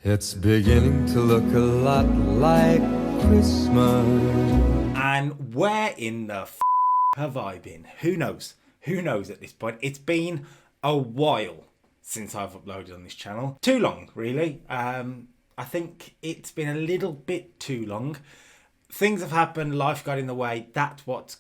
It's beginning to look a lot like Christmas. And where in the have I been? Who knows? Who knows at this point? It's been a while since I've uploaded on this channel. Too long, really. I think it's been a little bit too long. Things have happened, life got in the way. That's what's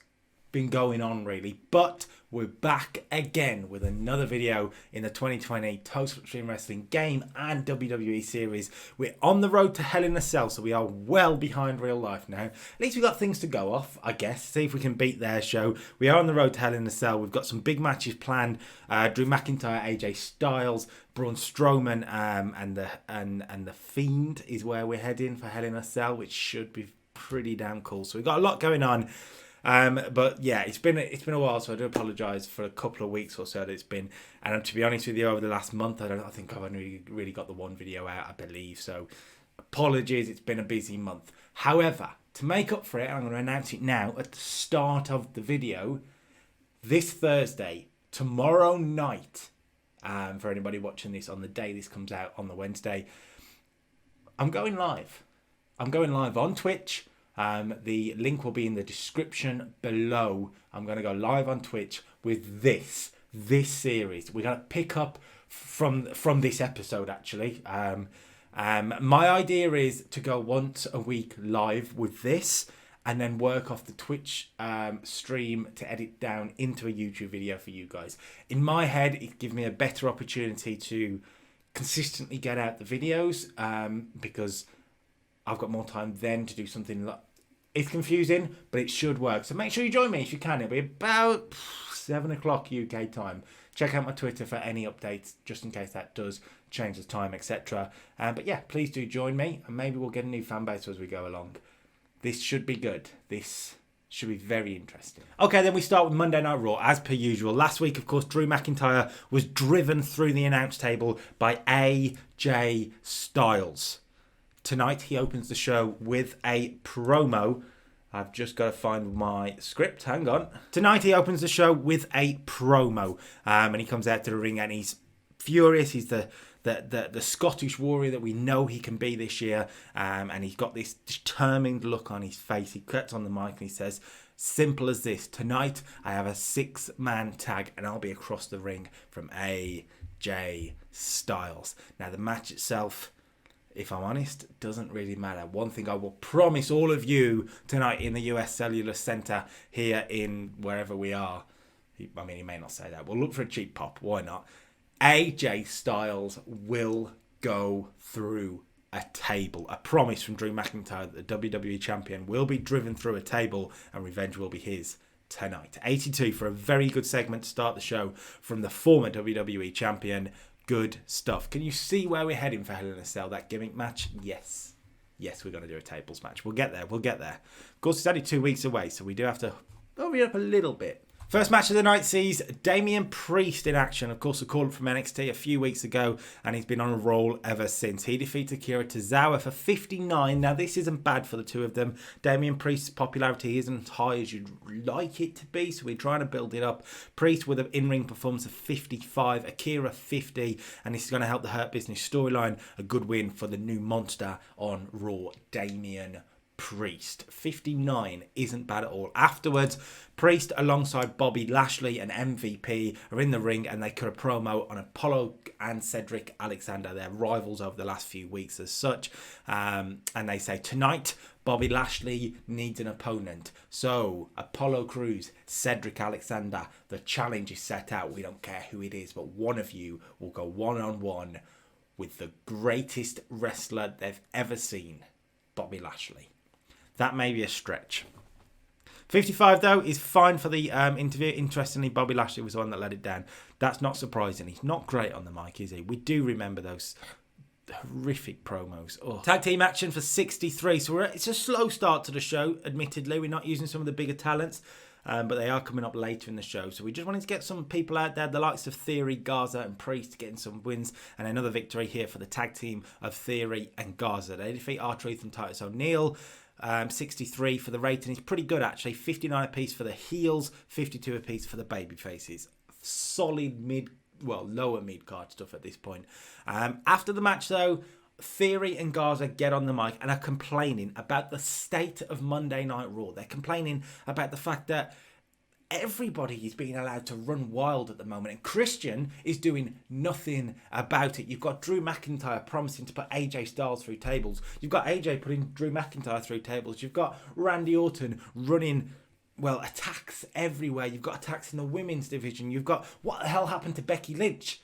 been going on, really. But we're back again with another video in the 2020 Total Extreme Wrestling game and WWE series. We're on the road to Hell in a Cell, so we are well behind real life now. At least we've got things to go off, I guess. See if we can beat their show. We are on the road to Hell in a Cell. We've got some big matches planned. Drew McIntyre, AJ Styles, Braun Strowman, and the Fiend is where we're heading for Hell in a Cell, which should be pretty damn cool. So we've got a lot going on. But yeah, it's been a while, so I do apologise for a couple of weeks or so that it's been. And to be honest with you, over the last month, I think I've only really got the one video out, I believe. So apologies, it's been a busy month. However, to make up for it, I'm going to announce it now at the start of the video. This Thursday, tomorrow night, for anybody watching this on the day this comes out on the Wednesday, I'm going live. I'm going live on Twitch. The link will be in the description below. I'm going to go live on Twitch with this series. We're going to pick up from this episode, actually. My idea is to go once a week live with this and then work off the Twitch stream to edit down into a YouTube video for you guys. In my head, it gives me a better opportunity to consistently get out the videos because I've got more time then to do something like... It's confusing, but it should work. So make sure you join me if you can. It'll be about 7 o'clock UK time. Check out my Twitter for any updates, just in case that does change the time, etc. But yeah, please do join me, and maybe we'll get a new fan base as we go along. This should be good. This should be very interesting. Okay, then we start with Monday Night Raw, as per usual. Last week, of course, Drew McIntyre was driven through the announce table by AJ Styles. Tonight, he opens the show with a promo. I've just got to find my script. Hang on. Tonight, he opens the show with a promo. And he comes out to the ring and he's furious. He's the Scottish warrior that we know he can be this year. And he's got this determined look on his face. He cuts on the mic and he says, simple as this. Tonight, I have a 6-man tag and I'll be across the ring from AJ Styles. Now, the match itself, if I'm honest, doesn't really matter. One thing I will promise all of you tonight in the US Cellular Centre here in wherever we are. I mean, he may not say that. We'll look for a cheap pop. Why not? AJ Styles will go through a table. A promise from Drew McIntyre that the WWE Champion will be driven through a table and revenge will be his tonight. 82 for a very good segment to start the show from the former WWE Champion. Good stuff. Can you see where we're heading for Hell in a Cell? That gimmick match? Yes. Yes, we're going to do a tables match. We'll get there. We'll get there. Of course, it's only 2 weeks away, so we do have to hurry up a little bit. First match of the night sees Damian Priest in action. Of course, a call-up from NXT a few weeks ago, and he's been on a roll ever since. He defeats Akira Tozawa for 59. Now, this isn't bad for the two of them. Damian Priest's popularity isn't as high as you'd like it to be, so we're trying to build it up. Priest with an in-ring performance of 55, Akira 50, and this is going to help the Hurt Business storyline. A good win for the new monster on Raw, Damian Priest. 59 isn't bad at all. Afterwards, Priest alongside Bobby Lashley and MVP are in the ring and they cut a promo on Apollo and Cedric Alexander. They're rivals over the last few weeks as such. And they say, tonight, Bobby Lashley needs an opponent. So, Apollo Crews, Cedric Alexander, the challenge is set out. We don't care who it is, but one of you will go one-on-one with the greatest wrestler they've ever seen, Bobby Lashley. That may be a stretch. 55, though, is fine for the interview. Interestingly, Bobby Lashley was the one that let it down. That's not surprising. He's not great on the mic, is he? We do remember those horrific promos. Oh. Tag team action for 63. So it's a slow start to the show, admittedly. We're not using some of the bigger talents, but they are coming up later in the show. So we just wanted to get some people out there, the likes of Theory, Garza and Priest, getting some wins. And another victory here for the tag team of Theory and Garza. They defeat R-Truth and Titus O'Neil. 63 for the rating is pretty good, actually. 59 apiece for the heels, 52 apiece for the baby faces. Solid lower mid card stuff at this point. After the match, though, Theory and Garza get on the mic and are complaining about the state of Monday Night Raw. They're complaining about the fact that everybody is being allowed to run wild at the moment, and Christian is doing nothing about it. You've got Drew McIntyre promising to put AJ Styles through tables. You've got AJ putting Drew McIntyre through tables. You've got Randy Orton running, well, attacks everywhere. You've got attacks in the women's division. You've got, what the hell happened to Becky Lynch?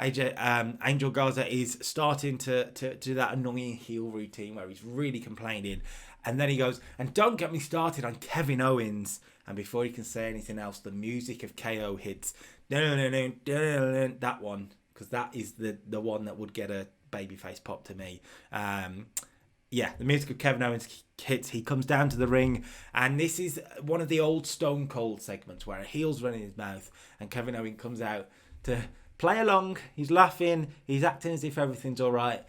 Angel Garza is starting to do that annoying heel routine where he's really complaining. And then he goes, and don't get me started on Kevin Owens. And before he can say anything else, the music of KO hits. That one, because that is the one that would get a babyface pop to me. The music of Kevin Owens hits. He comes down to the ring, and this is one of the old Stone Cold segments where a heel's running his mouth, and Kevin Owens comes out to play along. He's laughing. He's acting as if everything's all right.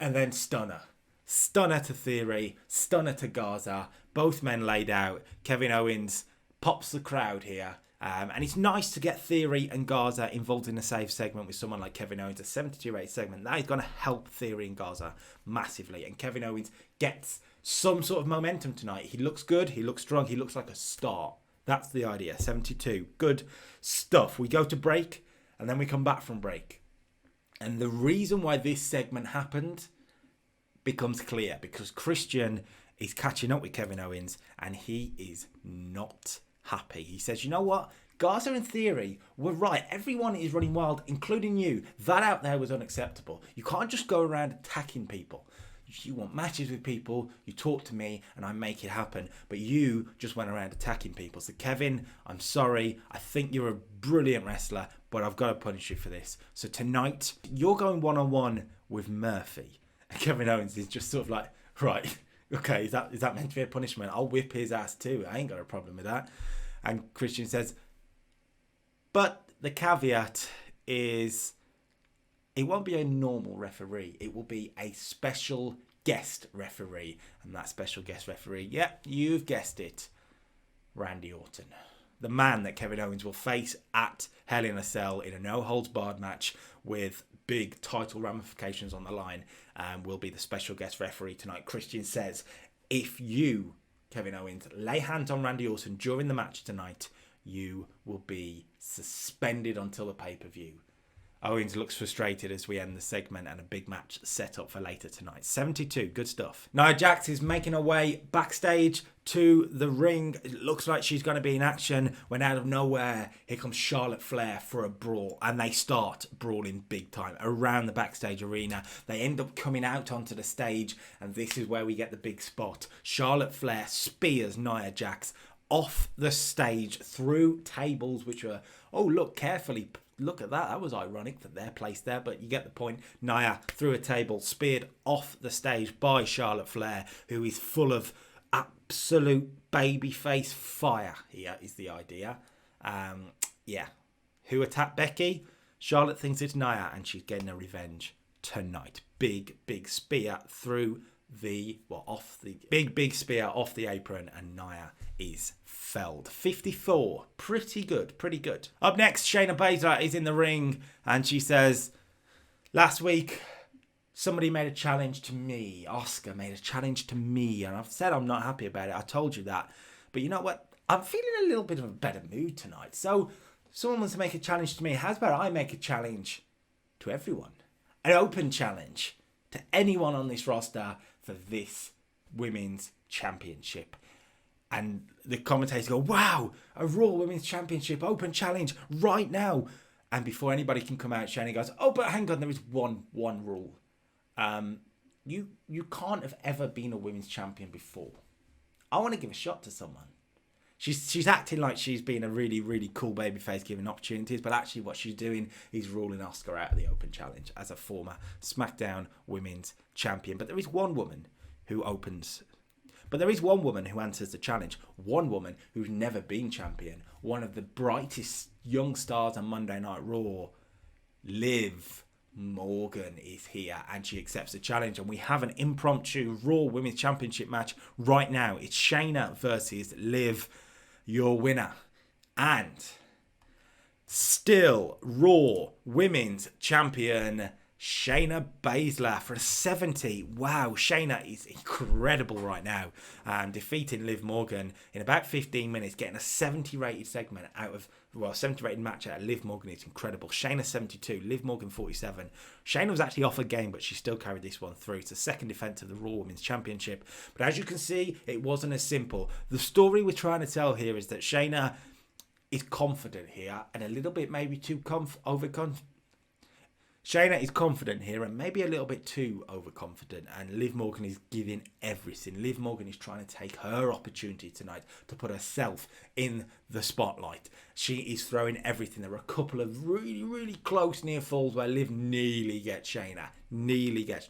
And then stunner. Stunner to Theory. Stunner to Garza. Both men laid out. Kevin Owens pops the crowd here. And it's nice to get Theory and Garza involved in a safe segment with someone like Kevin Owens. A 72-8 segment. That is going to help Theory and Garza massively. And Kevin Owens gets some sort of momentum tonight. He looks good. He looks strong. He looks like a star. That's the idea. 72. Good stuff. We go to break. And then we come back from break. And the reason why this segment happened becomes clear. Because Christian is catching up with Kevin Owens. And he is not happy. He says, you know what? Garza and Theory were right. Everyone is running wild, including you. That out there was unacceptable. You can't just go around attacking people. You want matches with people, you talk to me, and I make it happen. But you just went around attacking people. So Kevin, I'm sorry. I think you're a brilliant wrestler, but I've got to punish you for this. So tonight, you're going one-on-one with Murphy. And Kevin Owens is just sort of like, right, okay, is that meant to be a punishment? I'll whip his ass too. I ain't got a problem with that. And Christian says, but the caveat is, it won't be a normal referee. It will be a special guest referee. And that special guest referee, yep, you've guessed it, Randy Orton. The man that Kevin Owens will face at Hell in a Cell in a no-holds-barred match with big title ramifications on the line, will be the special guest referee tonight. Christian says, if you, Kevin Owens, lay hands on Randy Orton during the match tonight, you will be suspended until the pay-per-view. Owens looks frustrated as we end the segment, and a big match set up for later tonight. 72, good stuff. Nia Jax is making her way backstage to the ring. It looks like she's going to be in action when out of nowhere, here comes Charlotte Flair for a brawl. And they start brawling big time around the backstage arena. They end up coming out onto the stage, and this is where we get the big spot. Charlotte Flair spears Nia Jax off the stage through tables, which are, oh, look, carefully. Look at that. That was ironic that they're placed there, but you get the point. Nia through a table, speared off the stage by Charlotte Flair, who is full of absolute babyface fire. Here is the idea. Who attacked Becky? Charlotte thinks it's Nia, and she's getting her revenge tonight. Big spear through big spear off the apron, and Nia is felled. 54. Pretty good. Up next, Shayna Baszler is in the ring, and she says, last week, somebody made a challenge to me. Oscar made a challenge to me, and I've said I'm not happy about it. I told you that. But you know what? I'm feeling a little bit of a better mood tonight. So, someone wants to make a challenge to me. How's about I make a challenge to everyone? An open challenge to anyone on this roster for this women's championship. And the commentators go, wow, a Raw Women's Championship open challenge right now. And before anybody can come out, Shayna goes, oh, but hang on, there is one rule. You can't have ever been a women's champion before. I want to give a shot to someone. She's acting like she's being a really, really cool babyface, giving opportunities, but actually what she's doing is ruling Asuka out of the open challenge as a former Smackdown Women's Champion. But there is one woman who answers the challenge. One woman who's never been champion. One of the brightest young stars on Monday Night Raw. Liv Morgan is here, and she accepts the challenge. And we have an impromptu Raw Women's Championship match right now. It's Shayna versus Liv, your winner. And still Raw Women's Champion Shayna Baszler for a 70. Wow, Shayna is incredible right now. Defeating Liv Morgan in about 15 minutes, getting a 70 rated segment out of, 70 rated match out of Liv Morgan is incredible. Shayna 72, Liv Morgan 47. Shayna was actually off a game, but she still carried this one through. It's the second defense of the Raw Women's Championship. But as you can see, it wasn't as simple. The story we're trying to tell here is that Shayna is confident here and a little bit maybe too overconfident. Shayna is confident here and maybe a little bit too overconfident, and Liv Morgan is giving everything. Liv Morgan is trying to take her opportunity tonight to put herself in the spotlight. She is throwing everything. There are a couple of really, really close near falls where Liv nearly gets Shayna. Nearly gets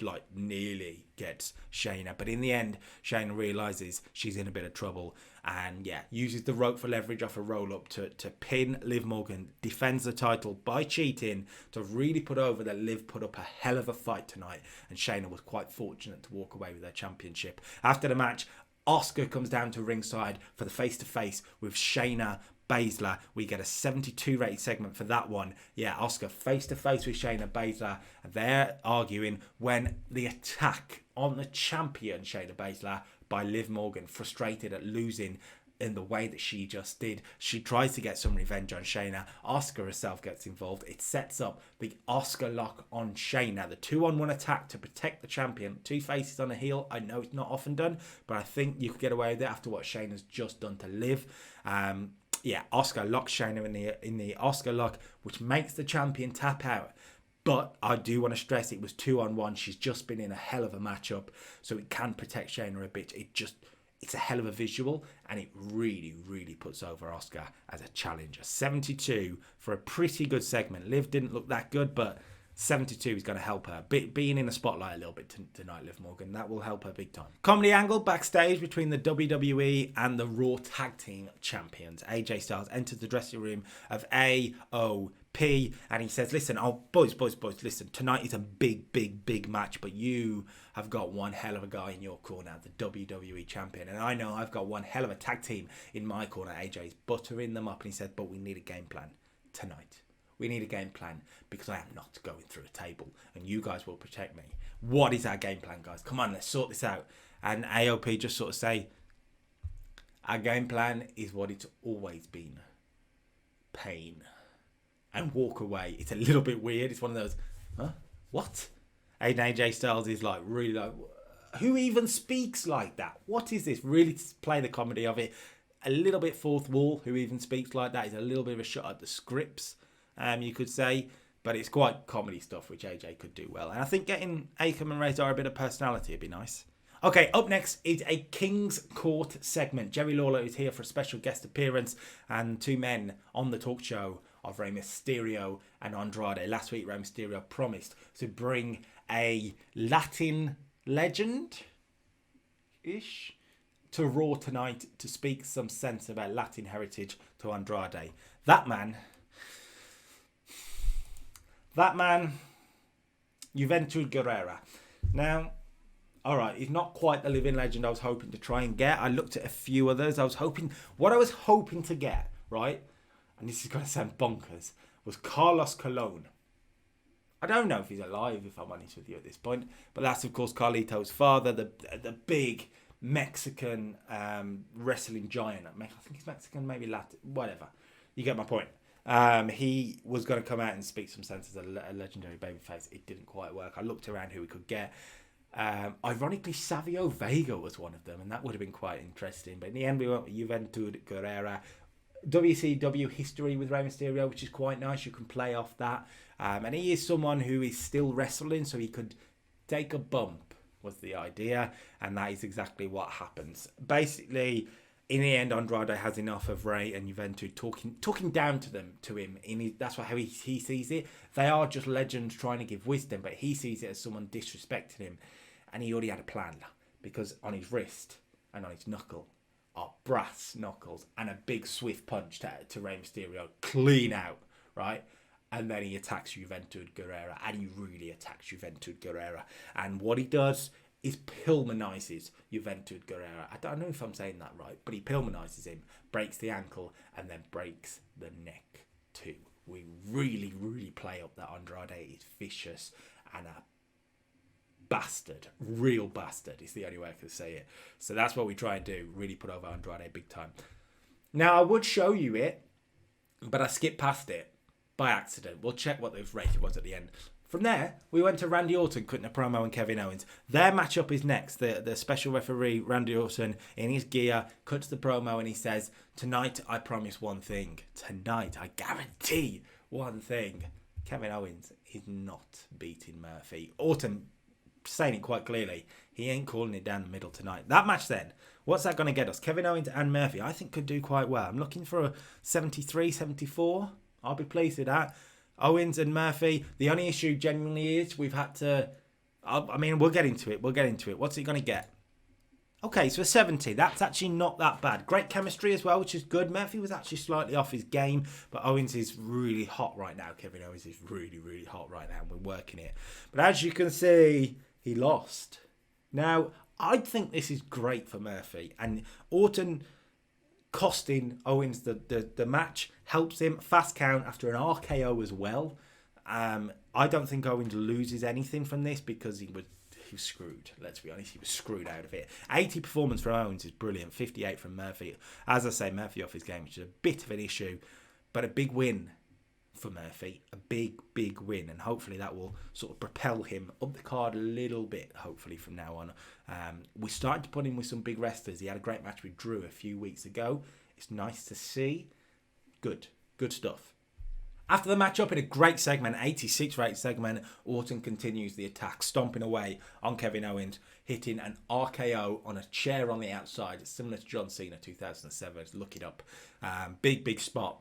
Shayna. But in the end, Shayna realises she's in a bit of trouble and uses the rope for leverage off a roll-up to pin Liv Morgan, defends the title by cheating to really put over that Liv put up a hell of a fight tonight, and Shayna was quite fortunate to walk away with her championship. After the match, Asuka comes down to ringside for the face-to-face with Shayna Baszler. We get a 72 rated segment for that one. Asuka face-to-face with Shayna Baszler. They're arguing when the attack on the champion Shayna Baszler by Liv Morgan, frustrated at losing in the way that she just did. She tries to get some revenge on Shayna. Asuka herself gets involved. It sets up the Asuka lock on Shayna. The 2-on-1 attack to protect the champion. Two faces on a heel. I know it's not often done, but I think you could get away with it after what Shayna's just done to Liv. Asuka locks Shayna in the Asuka lock, which makes the champion tap out. But I do want to stress it was 2-on-1. She's just been in a hell of a matchup, so it can protect Shayna a bit. It's a hell of a visual, and it really, really puts over Asuka as a challenger. 72 for a pretty good segment. Liv didn't look that good, but 72 is going to help her. Being in the spotlight a little bit tonight, Liv Morgan, that will help her big time. Comedy angle backstage between the WWE and the Raw Tag Team Champions. AJ Styles enters the dressing room of AOP and he says, listen, boys, listen, tonight is a big match, but you have got one hell of a guy in your corner, the WWE Champion. And I know I've got one hell of a tag team in my corner. AJ's buttering them up and he said, but we need a game plan tonight. We need a game plan because I am not going through a table and you guys will protect me. What is our game plan, guys? Come on, let's sort this out. And AOP just sort of say, our game plan is what it's always been. Pain. And walk away. It's a little bit weird. It's one of those, huh? What? And AJ Styles is like, really like, who even speaks like that? What is this? Really play the comedy of it. A little bit fourth wall, who even speaks like that, is a little bit of a shot at the scripts. You could say, but it's quite comedy stuff, which AJ could do well. And I think getting Akam and Razor a bit of personality would be nice. Okay, up next is a King's Court segment. Jerry Lawler is here for a special guest appearance, and two men on the talk show of Rey Mysterio and Andrade. Last week, Rey Mysterio promised to bring a Latin legend-ish to Raw tonight to speak some sense about Latin heritage to Andrade. That man, Juventud Guerrera. Now, all right, he's not quite the living legend I was hoping to try and get. I looked at a few others. What I was hoping to get, right, and this is going to sound bonkers, was Carlos Colon. I don't know if he's alive, if I'm honest with you at this point, but that's, of course, Carlito's father, the big Mexican wrestling giant. I think he's Mexican, maybe Latin, whatever. You get my point. He was going to come out and speak some sense as a legendary babyface. It didn't quite work. I looked around who we could get. Ironically, Savio Vega was one of them, and that would have been quite interesting. But in the end, we went with Juventud Guerrera. WCW history with Rey Mysterio, which is quite nice. You can play off that. And he is someone who is still wrestling, so he could take a bump, was the idea. And that is exactly what happens. Basically, in the end, Andrade has enough of Rey and Juventud talking down to him. That's how he sees it. They are just legends trying to give wisdom, but he sees it as someone disrespecting him. And he already had a plan, because on his wrist and on his knuckle are brass knuckles and a big swift punch to Rey Mysterio, clean out, right? And then he attacks Juventud Guerrera, and he really attacks Juventud Guerrera. And what he does is Pillmanizes Juventud Guerrera. I don't know if I'm saying that right, but he Pillmanizes him, breaks the ankle, and then breaks the neck too. We really, really play up that Andrade is vicious and a bastard. Real bastard is the only way I can say it. So that's what we try and do. Really put over Andrade big time. Now, I would show you it, but I skipped past it by accident. We'll check what the rating was at the end. From there, we went to Randy Orton cutting a promo and Kevin Owens. Their matchup is next. The special referee, Randy Orton, in his gear, cuts the promo and he says, "Tonight, I promise one thing. Tonight, I guarantee one thing. Kevin Owens is not beating Murphy." Orton saying it quite clearly. He ain't calling it down the middle tonight. That match then, what's that going to get us? Kevin Owens and Murphy, I think, could do quite well. I'm looking for a 73, 74. I'll be pleased with that. Owens and Murphy, the only issue genuinely is we've had to... I mean, we'll get into it. What's it going to get? Okay, so a 70. That's actually not that bad. Great chemistry as well, which is good. Murphy was actually slightly off his game, but Owens is really hot right now. Kevin Owens is really, really hot right now, and we're working it. But as you can see, he lost. Now, I think this is great for Murphy, and Orton costing Owens the match helps him. Fast count after an RKO as well. I don't think Owens loses anything from this because he was screwed. Let's be honest, he was screwed out of it. 80 performance from Owens is brilliant. 58 from Murphy. As I say, Murphy off his game, which is a bit of an issue, but a big win for Murphy. A big win, and hopefully that will sort of propel him up the card a little bit, hopefully from now on. We started to put him with some big wrestlers. He had a great match with Drew a few weeks ago. It's nice to see. Good stuff. After the match up in a great segment, 86 rate segment, Orton continues the attack, stomping away on Kevin Owens, hitting an RKO on a chair on the outside. It's similar to John Cena 2007. Look it up. Big spot.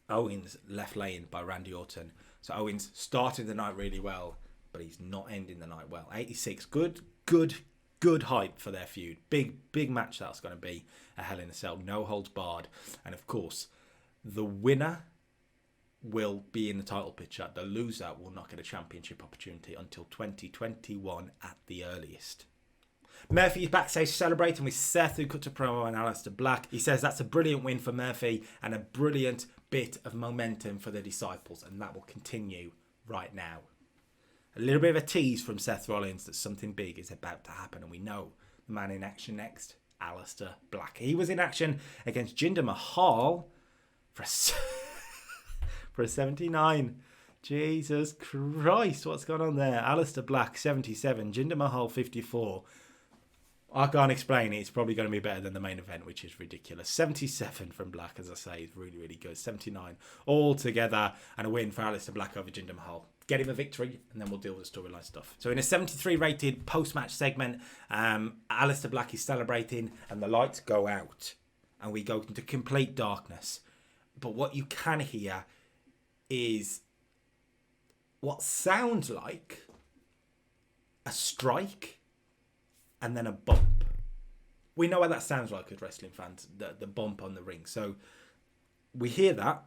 Owens left laying by Randy Orton. So Owens started the night really well, but he's not ending the night well. 86, good hype for their feud. Big match that's going to be a Hell in a Cell. No holds barred. And of course, the winner will be in the title picture. The loser will not get a championship opportunity until 2021 at the earliest. Murphy is backstage celebrating with Seth, who cuts a promo on Aleister Black. He says that's a brilliant win for Murphy and a brilliant bit of momentum for the Disciples, and that will continue right now. A little bit of a tease from Seth Rollins that something big is about to happen, and we know the man in action next, Aleister Black. He was in action against Jinder Mahal for a 79. Jesus Christ, what's going on there? Aleister Black, 77. Jinder Mahal, 54. I can't explain it. It's probably going to be better than the main event, which is ridiculous. 77 from Black, as I say, is really, really good. 79 all together, and a win for Aleister Black over Jinder Mahal. Get him a victory, and then we'll deal with the storyline stuff. So in a 73 rated post-match segment, Aleister Black is celebrating, and the lights go out, and we go into complete darkness. But what you can hear is what sounds like a strike and then a bump. We know what that sounds like as wrestling fans, the bump on the ring. So we hear that,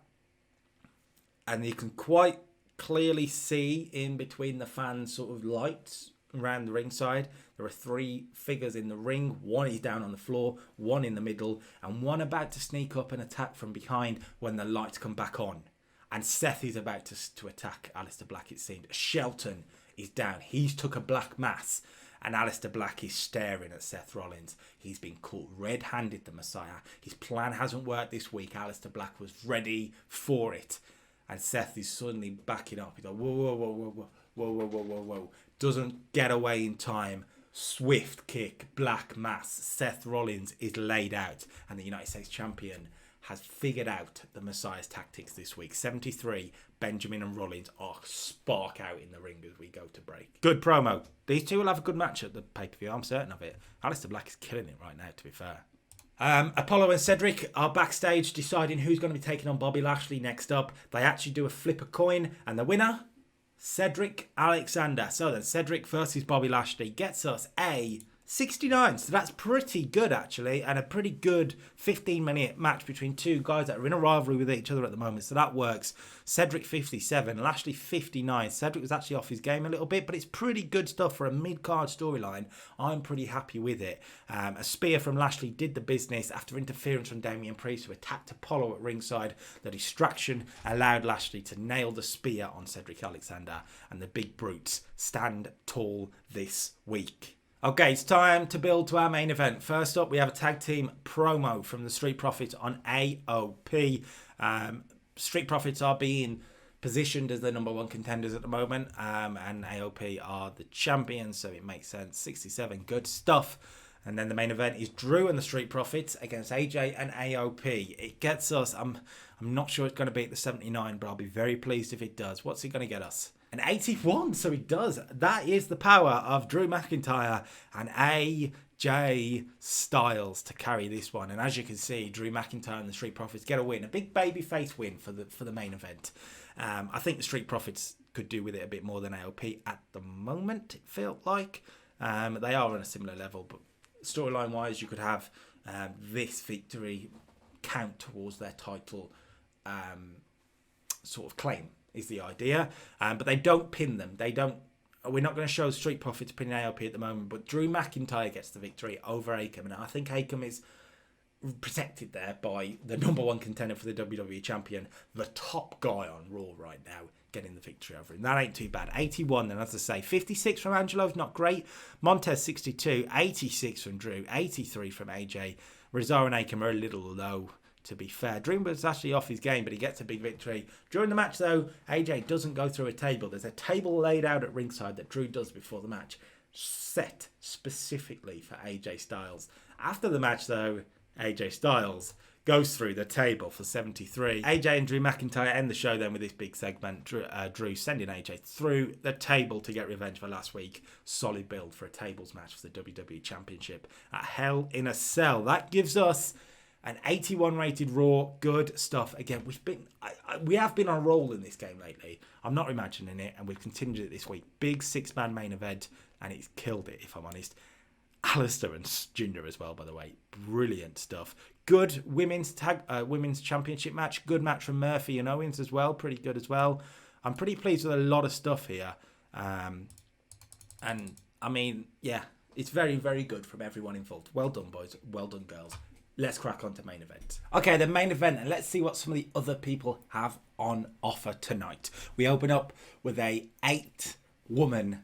and you can quite clearly see in between the fans' sort of lights around the ringside. There are 3 figures in the ring. One is down on the floor, one in the middle, and one about to sneak up and attack from behind when the lights come back on. And Seth is about to attack Aleister Black, it seemed. Shelton is down. He's took a black mass. And Aleister Black is staring at Seth Rollins. He's been caught red-handed, the Messiah. His plan hasn't worked this week. Aleister Black was ready for it. And Seth is suddenly backing up. He's like, whoa. Doesn't get away in time. Swift kick, black mass. Seth Rollins is laid out. And the United States champion has figured out the Messiah's tactics this week. 73, Benjamin and Rollins are spark out in the ring as we go to break. Good promo. These two will have a good match at the pay-per-view, I'm certain of it. Aleister Black is killing it right now, to be fair. Apollo and Cedric are backstage deciding who's going to be taking on Bobby Lashley next up. They actually do a flip a coin, and the winner, Cedric Alexander. So then, Cedric versus Bobby Lashley gets us a 69, so that's pretty good actually, and a pretty good 15-minute match between two guys that are in a rivalry with each other at the moment, so that works. Cedric 57, Lashley 59. Cedric was actually off his game a little bit, but it's pretty good stuff for a mid-card storyline. I'm pretty happy with it. A spear from Lashley did the business after interference from Damian Priest, who attacked Apollo at ringside. The distraction allowed Lashley to nail the spear on Cedric Alexander, and the big brutes stand tall this week. Okay, it's time to build to our main event. First up, we have a tag team promo from the Street Profits on AOP. Street Profits are being positioned as the #1 contenders at the moment, and AOP are the champions, so it makes sense. 67, good stuff. And then the main event is Drew and the Street Profits against AJ and AOP. It gets us, I'm not sure it's going to beat the 79, but I'll be very pleased if it does. What's it going to get us? An 81, so it does. That is the power of Drew McIntyre and AJ Styles to carry this one. And as you can see, Drew McIntyre and the Street Profits get a win. A big babyface win for the main event. I think the Street Profits could do with it a bit more than AOP at the moment, it felt like. They are on a similar level, but storyline-wise, you could have this victory count towards their title sort of claim, is the idea. But they don't pin them. We're not going to show Street Profits pinning AOP at the moment, but Drew McIntyre gets the victory over Akam. And I think Akam is protected there by the #1 contender for the WWE champion, the top guy on Raw right now, getting the victory over him. That ain't too bad. 81 then, as I say. 56 from Angelo's not great. Montez 62. 86 from Drew. 83 from AJ. Rizzo and Akam are a little low, to be fair. Drew was actually off his game, but he gets a big victory. During the match, though, AJ doesn't go through a table. There's a table laid out at ringside that Drew does before the match, set specifically for AJ Styles. After the match, though, AJ Styles goes through the table for 73. AJ and Drew McIntyre end the show then with this big segment. Drew sending AJ through the table to get revenge for last week. Solid build for a tables match for the WWE Championship at Hell in a Cell. That gives us an 81 rated Raw. Good stuff. Again, we have been on a roll in this game lately. I'm not imagining it, and we've continued it this week. Big 6-man main event, and it's killed it, if I'm honest. Alistair and Junior as well, by the way. Brilliant stuff. Good women's championship match. Good match from Murphy and Owens as well. Pretty good as well. I'm pretty pleased with a lot of stuff here. And I mean, yeah, it's very, very good from everyone involved. Well done, boys. Well done, girls. Let's crack on to main event. Okay, the main event, and let's see what some of the other people have on offer tonight. We open up with a 8-woman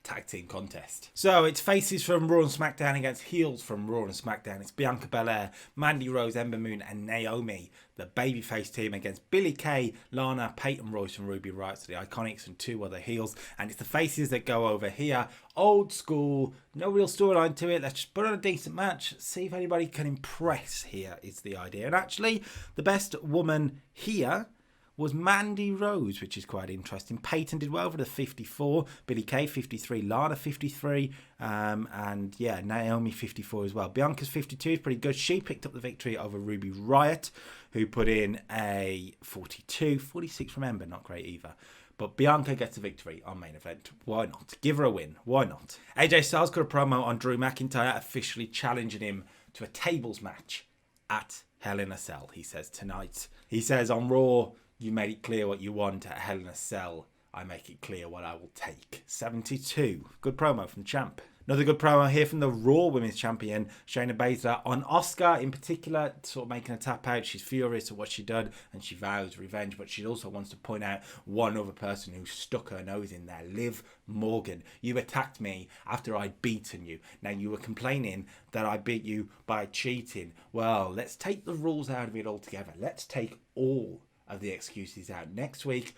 tag team contest. So it's faces from Raw and Smackdown against heels from Raw and Smackdown. It's Bianca Belair, Mandy Rose, Ember Moon and Naomi. The babyface team against Billie Kay, Lana, Peyton Royce and Ruby Riott, so the Iconics and 2 other heels. And it's the faces that go over here. Old school, no real storyline to it. Let's just put on a decent match. See if anybody can impress here is the idea. And actually, the best woman here was Mandy Rose, which is quite interesting. Peyton did well for the 54, Billie Kay 53, Lana 53, and yeah, Naomi 54 as well. Bianca's 52 is pretty good. She picked up the victory over Ruby Riott, who put in a 42, 46 from Ember, not great either. But Bianca gets a victory on main event. Why not? Give her a win. Why not? AJ Styles got a promo on Drew McIntyre, officially challenging him to a tables match at Hell in a Cell, he says, tonight. He says on Raw, you made it clear what you want at Hell in a Cell. I make it clear what I will take. 72. Good promo from the champ. Another good promo here from the Raw Women's Champion, Shayna Baszler, on Asuka in particular, sort of making a tap out. She's furious at what she done and she vows revenge, but she also wants to point out one other person who stuck her nose in there, Liv Morgan. You attacked me after I'd beaten you. Now you were complaining that I beat you by cheating. Well, let's take the rules out of it altogether. Let's take all of the excuses out. Next week,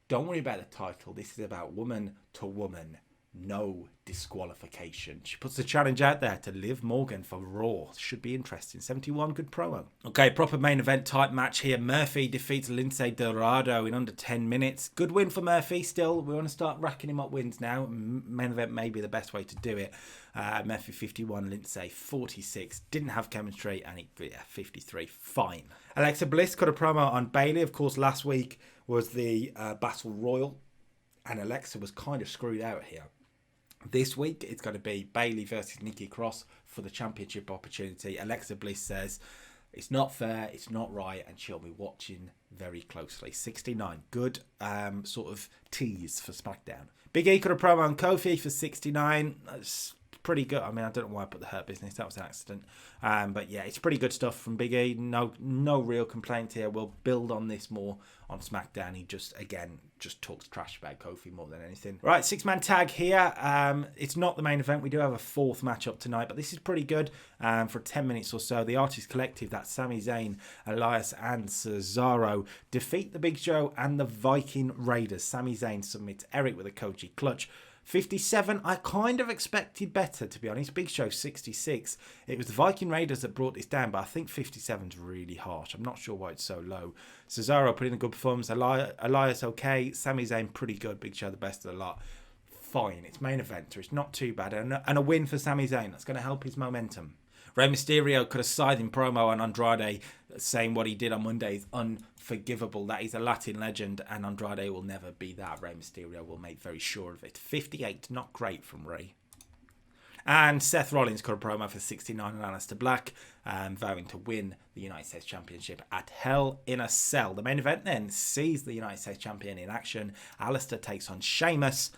don't worry about the title. This is about woman to woman. No disqualification. She puts the challenge out there to Liv Morgan for Raw. Should be interesting. 71, good promo. Okay, proper main event type match here. Murphy defeats Lince Dorado in under 10 minutes. Good win for Murphy still. We want to start racking him up wins now. Main event may be the best way to do it. Murphy 51, Lince 46. Didn't have chemistry and 53. Fine. Alexa Bliss got a promo on Bayley. Of course, last week was the Battle Royal and Alexa was kind of screwed out here. This week, it's going to be Bayley versus Nikki Cross for the championship opportunity. Alexa Bliss says it's not fair, it's not right, and she'll be watching very closely. 69, good sort of tease for SmackDown. Big E got a promo on Kofi for 69. That's pretty good. I mean, I don't know why I put the Hurt Business. That was an accident. But yeah, it's pretty good stuff from Big E. No real complaint here. We'll build on this more on SmackDown. He just talks trash about Kofi more than anything. Right, 6-man tag here. It's not the main event. We do have a 4th matchup tonight, but this is pretty good for 10 minutes or so. The Artist Collective, that's Sami Zayn, Elias, and Cesaro, defeat the Big Show and the Viking Raiders. Sami Zayn submits Eric with a Koji clutch. 57, I kind of expected better, to be honest. Big Show 66. It was the Viking Raiders that brought this down, but I think 57's really harsh. I'm not sure why it's so low. Cesaro put in a good performance. Elias okay. Sami Zayn pretty good. Big Show the best of the lot. Fine. It's main event, so it's not too bad. And a win for Sami Zayn. That's going to help his momentum. Rey Mysterio cut a scything promo on Andrade, saying what he did on Monday is unforgivable. That is a Latin legend, and Andrade will never be that. Rey Mysterio will make very sure of it. 58, not great from Rey. And Seth Rollins cut a promo for 69 on Aleister Black, vowing to win the United States Championship at Hell in a Cell. The main event then sees the United States Champion in action. Aleister takes on Sheamus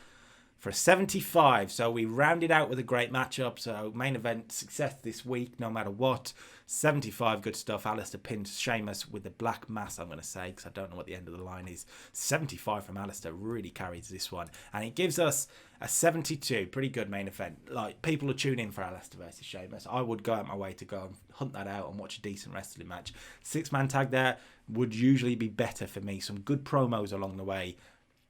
for 75. So we rounded out with a great matchup. So main event success this week, no matter what. 75, good stuff. Aleister pins Sheamus with the black mass, I'm going to say, because I don't know what the end of the line is. 75 from Aleister really carries this one. And it gives us a 72. Pretty good main event. Like, people are tuning in for Aleister versus Sheamus. I would go out my way to go and hunt that out and watch a decent wrestling match. 6-man tag there would usually be better for me. Some good promos along the way.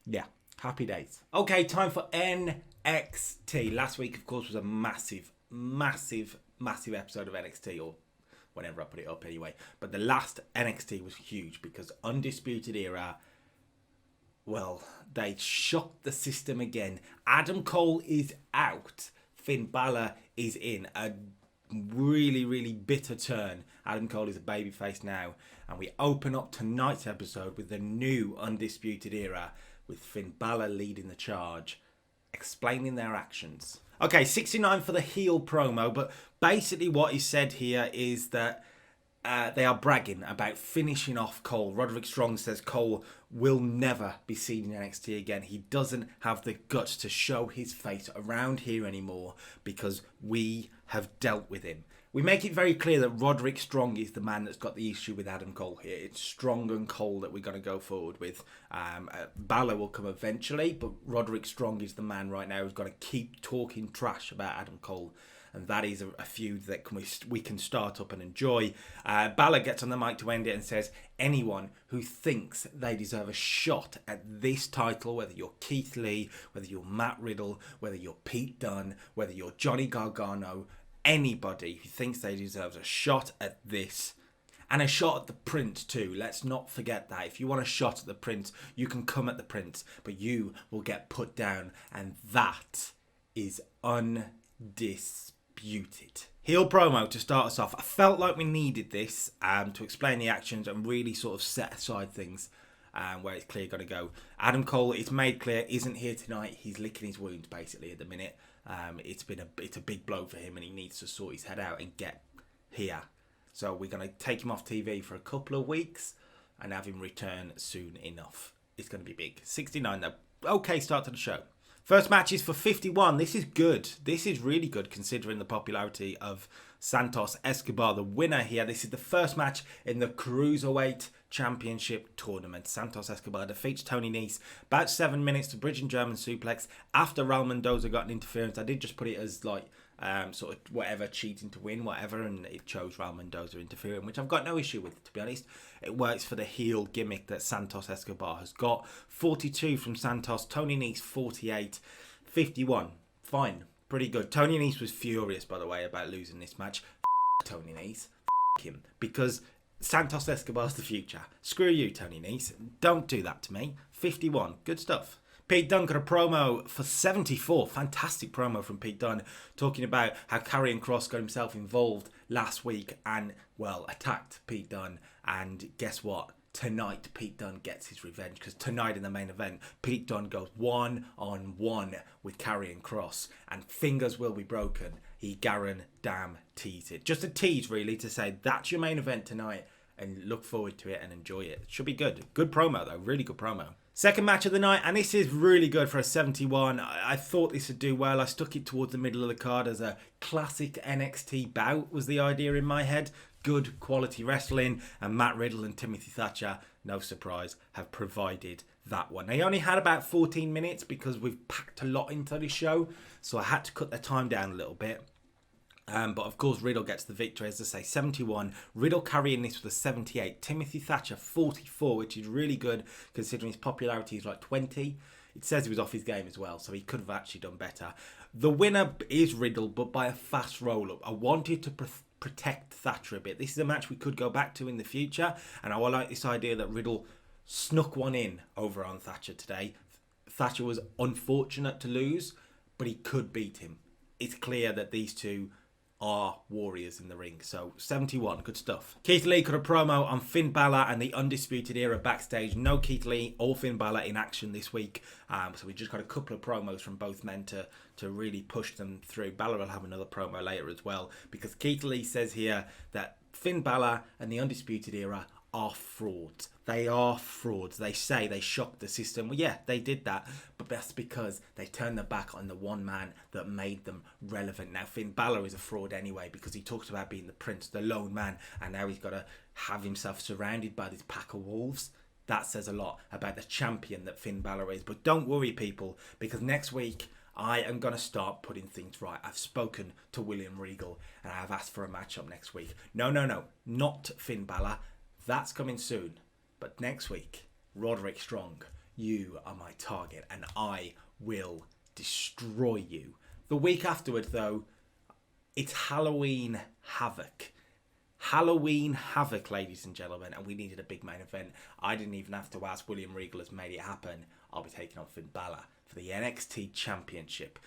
Yeah. Happy days. Okay, time for NXT. Last week, of course, was a massive episode of NXT, or whenever I put it up anyway. But the last NXT was huge because Undisputed Era, well, they shocked the system again. Adam Cole is out. Finn Balor is in. A really bitter turn. Adam Cole is a babyface now. And we open up tonight's episode with the new Undisputed Era, with Finn Balor leading the charge, explaining their actions. Okay, 69 for the heel promo, but basically what he said here is that they are bragging about finishing off Cole. Roderick Strong says Cole will never be seen in NXT again. He doesn't have the guts to show his face around here anymore because we have dealt with him. We make it very clear that Roderick Strong is the man that's got the issue with Adam Cole here. It's Strong and Cole that we're going to go forward with. Balor will come eventually, but Roderick Strong is the man right now who's going to keep talking trash about Adam Cole. And that is a feud that we can start up and enjoy. Balor gets on the mic to end it and says, anyone who thinks they deserve a shot at this title, whether you're Keith Lee, whether you're Matt Riddle, whether you're Pete Dunne, whether you're Johnny Gargano, anybody who thinks they deserve a shot at this, and a shot at the Prince too. Let's not forget that. If you want a shot at the Prince, you can come at the Prince, but you will get put down, and that is undisputed. Heel promo to start us off. I felt like we needed this to explain the actions and really sort of set aside things where it's clear going to go. Adam Cole, it's made clear, isn't here tonight. He's licking his wounds basically at the minute. It's a big blow for him, and he needs to sort his head out and get here. So we're going to take him off TV for a couple of weeks and have him return soon enough. It's going to be big. 69 though. Okay, start to the show. First match is for 51. This is good. This is really good considering the popularity of Santos Escobar, the winner here. This is the first match in the Cruiserweight Championship Tournament. Santos Escobar defeats Tony Nese. About 7 minutes to bridging German suplex after Raul Mendoza got an interference. I did just put it as like sort of whatever, cheating to win, whatever, and it chose Raul Mendoza interfering, which I've got no issue with, to be honest. It works for the heel gimmick that Santos Escobar has got. 42 from Santos, Tony Nese 48, 51. Fine, pretty good. Tony Nese was furious, by the way, about losing this match. Tony Nese, him, because Santos Escobar's the future. Screw you, Tony Nese. Don't do that to me. 51, good stuff. Pete Dunne got a promo for 74. Fantastic promo from Pete Dunne, talking about how Karrion Kross got himself involved last week and, well, attacked Pete Dunne. And guess what? tonight Pete Dunne gets his revenge, because tonight in the main event, Pete Dunne goes 1-on-1 with Karrion Kross, and fingers will be broken. He guarantees it. Just a tease, really, to say that's your main event tonight, and look forward to it and enjoy it. It should be good. Good promo, though. Really good promo. Second match of the night, and this is really good for a 71. I thought this would do well. I stuck it towards the middle of the card as a classic NXT bout, was the idea in my head. Good quality wrestling, and Matt Riddle and Timothy Thatcher, no surprise, have provided that one. They only had about 14 minutes because we've packed a lot into the show, so I had to cut the time down a little bit. But of course Riddle gets the victory, as I say, 71. Riddle carrying this with a 78. Timothy Thatcher 44, which is really good considering his popularity is like 20. It says he was off his game as well, so he could have actually done better. The winner is Riddle, but by a fast roll-up. I wanted to protect Thatcher a bit. This is a match we could go back to in the future, and I like this idea that Riddle snuck one in over on Thatcher today. Thatcher was unfortunate to lose, but he could beat him. It's clear that these two are warriors in the ring. So 71, good stuff. Keith Lee cut a promo on Finn Balor and the Undisputed Era backstage. No Keith Lee or Finn Balor in action this week, so we just got a couple of promos from both men to really push them through. Balor will have another promo later as well, because Keith Lee says here that Finn Balor and the Undisputed Era are frauds. They are frauds. They say they shocked the system. Well, yeah, they did that, but that's because they turned their back on the one man that made them relevant. Now, Finn Balor is a fraud anyway, because he talks about being the prince, the lone man, and now he's got to have himself surrounded by this pack of wolves. That says a lot about the champion that Finn Balor is. But don't worry, people, because next week I am going to start putting things right. I've spoken to William Regal, and I have asked for a matchup next week. No, not Finn Balor. That's coming soon. But next week, Roderick Strong, you are my target, and I will destroy you. The week afterwards, though, it's Halloween Havoc. Halloween Havoc, ladies and gentlemen, and we needed a big main event. I didn't even have to ask. William Regal has made it happen. I'll be taking on Finn Balor for the NXT Championship.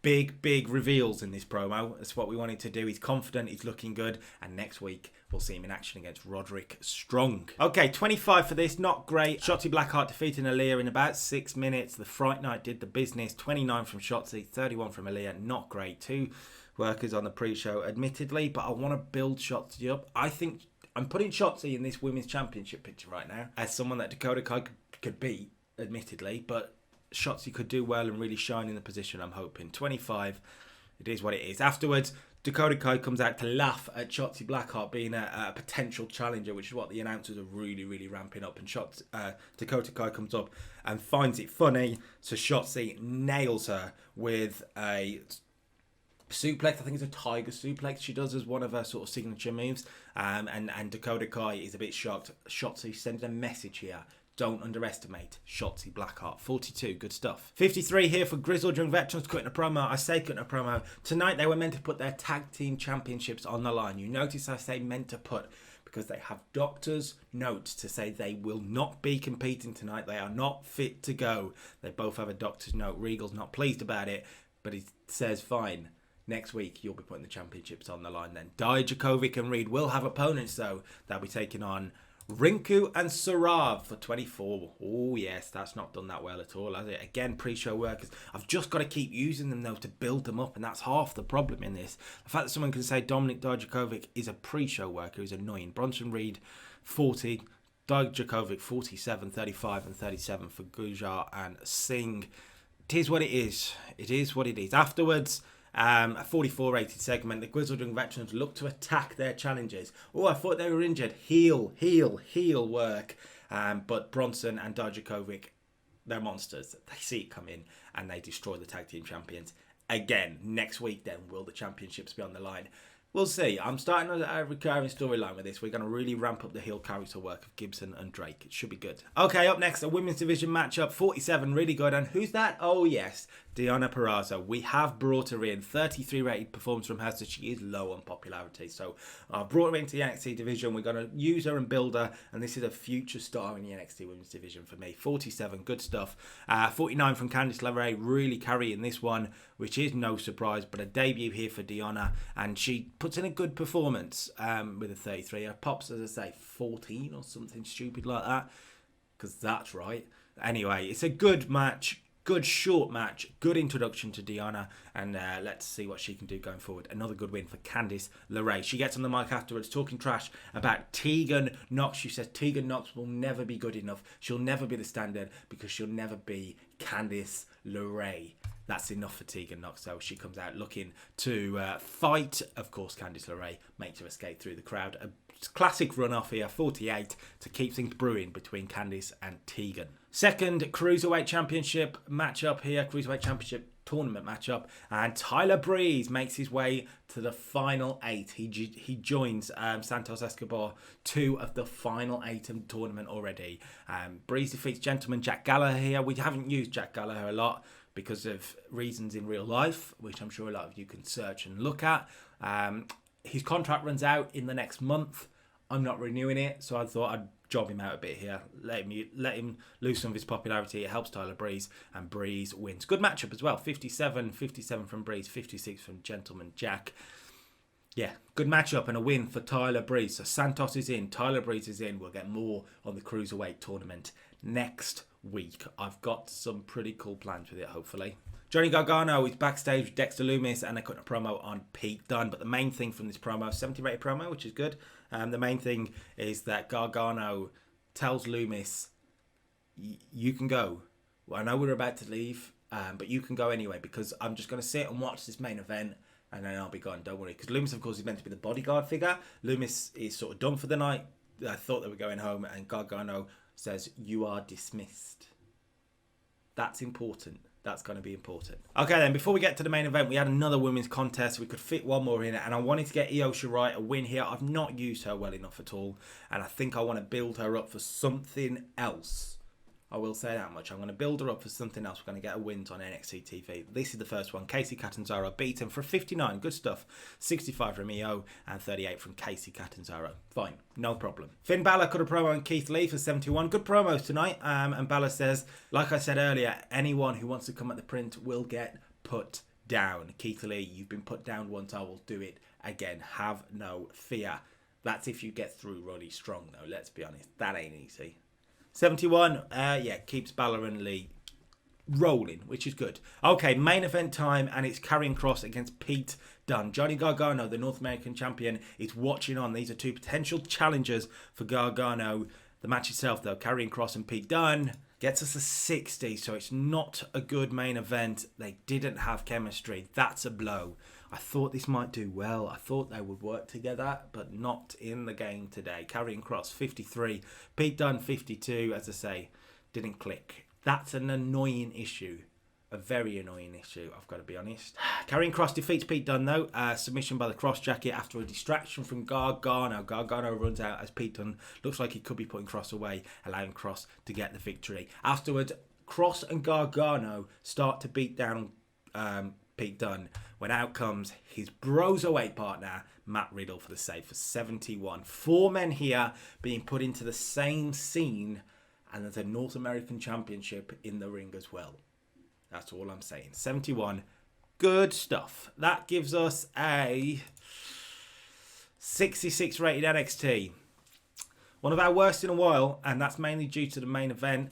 Big reveals in this promo. That's what we wanted to do. He's confident, he's looking good, and next week we'll see him in action against Roderick Strong. Okay, 25 for this, not great. Shotzi Blackheart defeating Aaliyah in about 6 minutes. The Fright Night did the business. 29 from Shotzi, 31 from Aaliyah, not great. Two workers on the pre-show, admittedly, but I want to build Shotzi up. I think I'm putting Shotzi in this Women's Championship picture right now as someone that Dakota Kai could beat, admittedly, but Shotzi could do well and really shine in the position, I'm hoping. 25, it is what it is. Afterwards, Dakota Kai comes out to laugh at Shotzi Blackheart being a potential challenger, which is what the announcers are really ramping up. And Dakota Kai comes up and finds it funny, so Shotzi nails her with a suplex. I think it's a tiger suplex she does as one of her sort of signature moves. And Dakota Kai is a bit shocked. Shotzi sends a message here. Don't underestimate Shotzi Blackheart. 42, good stuff. 53 here for Grizzled Young Veterans cutting a promo. I say cutting a promo. Tonight they were meant to put their tag team championships on the line. You notice I say meant to put, because they have doctor's notes to say they will not be competing tonight. They are not fit to go. They both have a doctor's note. Regal's not pleased about it, but he says fine. Next week, you'll be putting the championships on the line then. Dijakovic and Reed will have opponents, though. They'll be taking on Rinku and Sarav for 24. Oh, yes, that's not done that well at all, has it? Again, pre-show workers. I've just got to keep using them, though, to build them up, and that's half the problem in this. The fact that someone can say Dominik Dijakovic is a pre-show worker is annoying. Bronson Reed, 40. Dijakovic, 47, 35, and 37 for Gujar and Singh. It is what it is. It is what it is. Afterwards, a 44 rated segment. The Grizzled Young Veterans look to attack their challengers. Oh, I thought they were injured. Heel work. But Bronson and Dijakovic, they're monsters. They see it come in and they destroy the tag team champions. Again, next week then, will the championships be on the line? We'll see. I'm starting a recurring storyline with this. We're going to really ramp up the heel character work of Gibson and Drake. It should be good. Okay, up next, a women's division matchup. 47, really good. And who's that? Oh, yes, Deonna Purrazzo. We have brought her in. 33 rated performance from her, so she is low on popularity. So I've brought her into the NXT division. We're going to use her and build her. And this is a future star in the NXT women's division for me. 47, good stuff. 49 from Candice LeRae, really carrying this one, which is no surprise. But a debut here for Deonna. And she puts in a good performance with a 33. Her pops, as I say, 14 or something stupid like that, because that's right. Anyway, it's a good match. Good short match, good introduction to Deonna, and let's see what she can do going forward. Another good win for Candice LeRae. She gets on the mic afterwards talking trash about Tegan Knox. She says Tegan Knox will never be good enough. She'll never be the standard because she'll never be Candice LeRae. That's enough for Tegan Knox, so she comes out looking to fight. Of course, Candice LeRae makes her escape through the crowd. A classic run-off here, 48, to keep things brewing between Candice and Tegan. Second Cruiserweight Championship matchup here, Cruiserweight Championship tournament matchup, and Tyler Breeze makes his way to the final 8. He joins Santos Escobar, 2 of the final 8 in the tournament already. Breeze defeats Gentleman Jack Gallagher here. We haven't used Jack Gallagher a lot because of reasons in real life, which I'm sure a lot of you can search and look at. His contract runs out in the next month. I'm not renewing it, so I thought I'd job him out a bit here. Let him lose some of his popularity. It helps Tyler Breeze, and Breeze wins. Good matchup as well. 57 from Breeze, 56 from Gentleman Jack. Yeah, good matchup and a win for Tyler Breeze. So Santos is in, Tyler Breeze is in. We'll get more on the Cruiserweight tournament next week. I've got some pretty cool plans with it, hopefully. Johnny Gargano is backstage with Dexter Lumis, and they're cutting a promo on Pete Dunne. But the main thing from this promo, 70 rated promo, which is good. The main thing is that Gargano tells Lumis, you can go. Well, I know we're about to leave, but you can go anyway, because I'm just going to sit and watch this main event, and then I'll be gone. Don't worry. Because Lumis, of course, is meant to be the bodyguard figure. Lumis is sort of done for the night. I thought they were going home, and Gargano says, you are dismissed. That's important. That's going to be important. Okay, then, before we get to the main event, we had another women's contest. We could fit one more in it, and I wanted to get Io Shirai a win here. I've not used her well enough at all, and I think I want to build her up for something else. I will say that much. I'm going to build her up for something else. We're going to get her wins on NXT TV. This is the first one. Kacy Catanzaro beaten for 59. Good stuff. 65 from Io and 38 from Kacy Catanzaro. Fine. No problem. Finn Balor cut a promo on Keith Lee for 71. Good promos tonight. And Balor says, like I said earlier, anyone who wants to come at the print will get put down. Keith Lee, you've been put down once. I will do it again. Have no fear. That's if you get through Roddy Strong, though. Let's be honest. That ain't easy. 71, keeps Balor and Lee rolling, which is good. Okay, main event time, and it's Karrion Kross against Pete Dunne. Johnny Gargano, the North American champion, is watching on. These are 2 potential challengers for Gargano. The match itself, though, Karrion Kross and Pete Dunne, gets us a 60, so it's not a good main event. They didn't have chemistry. That's a blow. I thought this might do well. I thought they would work together, but not in the game today. Karrion Kross, 53. Pete Dunne, 52. As I say, didn't click. That's an annoying issue. A very annoying issue, I've got to be honest. Karrion Kross defeats Pete Dunne, though. Submission by the Cross Jacket after a distraction from Gargano. Gargano runs out as Pete Dunne looks like he could be putting Kross away, allowing Kross to get the victory. Afterwards, Kross and Gargano start to beat down Pete Dunne, when out comes his Broserweight partner, Matt Riddle, for the save for 71. 4 men here being put into the same scene, and there's a North American Championship in the ring as well. That's all I'm saying. 71. Good stuff. That gives us a 66 rated NXT. One of our worst in a while, and that's mainly due to the main event.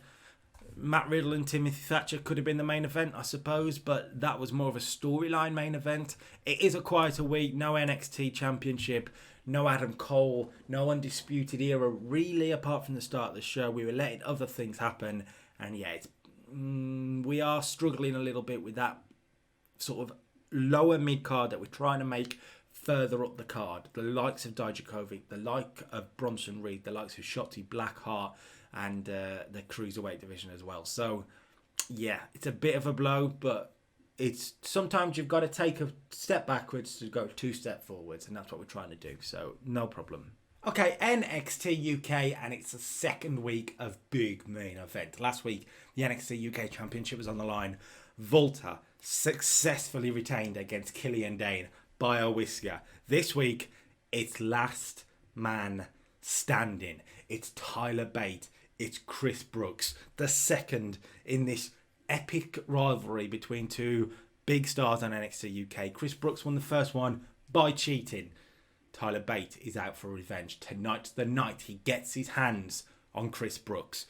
Matt Riddle and Timothy Thatcher could have been the main event, I suppose, but that was more of a storyline main event. It is a quieter week. No NXT Championship, no Adam Cole, no Undisputed Era, really, apart from the start of the show. We were letting other things happen, and yeah, we are struggling a little bit with that sort of lower mid-card that we're trying to make further up the card. The likes of Dijakovic, the like of Bronson Reed, the likes of Shotzi Blackheart, and the Cruiserweight division as well. So, yeah, it's a bit of a blow, but it's sometimes you've got to take a step backwards to go 2 steps forwards, and that's what we're trying to do. So, no problem. Okay, NXT UK, and it's the second week of big main event. Last week, the NXT UK Championship was on the line. Volta successfully retained against Killian Dane by a whisker. This week, it's last man standing. It's Tyler Bate. It's Chris Brooks, the second in this epic rivalry between 2 big stars on NXT UK. Chris Brooks won the first one by cheating. Tyler Bate is out for revenge. Tonight's the night he gets his hands on Chris Brooks.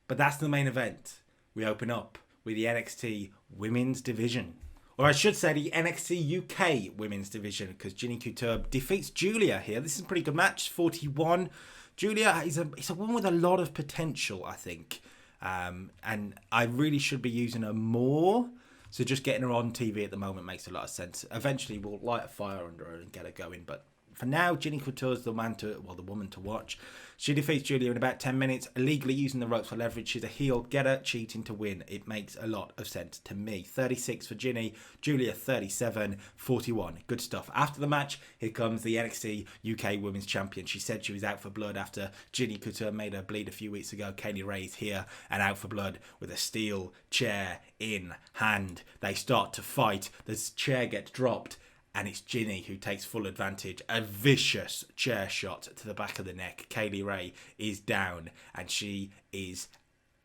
But that's the main event. We open up with the NXT Women's Division. Or I should say the NXT UK Women's Division, because Ginny Couture defeats Julia here. This is a pretty good match, 41. Julia is a woman with a lot of potential, I think. And I really should be using her more. So just getting her on TV at the moment makes a lot of sense. Eventually we'll light a fire under her and get her going, but for now, Ginny Couture's the woman to watch. She defeats Julia in about 10 minutes, illegally using the ropes for leverage. She's a heel getter, cheating to win. It makes a lot of sense to me. 36 for Ginny, Julia 37, 41. Good stuff. After the match, here comes the NXT UK Women's Champion. She said she was out for blood after Ginny Couture made her bleed a few weeks ago. Kaylee Ray's here and out for blood with a steel chair in hand. They start to fight. The chair gets dropped. And it's Ginny who takes full advantage. A vicious chair shot to the back of the neck. Kaylee Ray is down and she is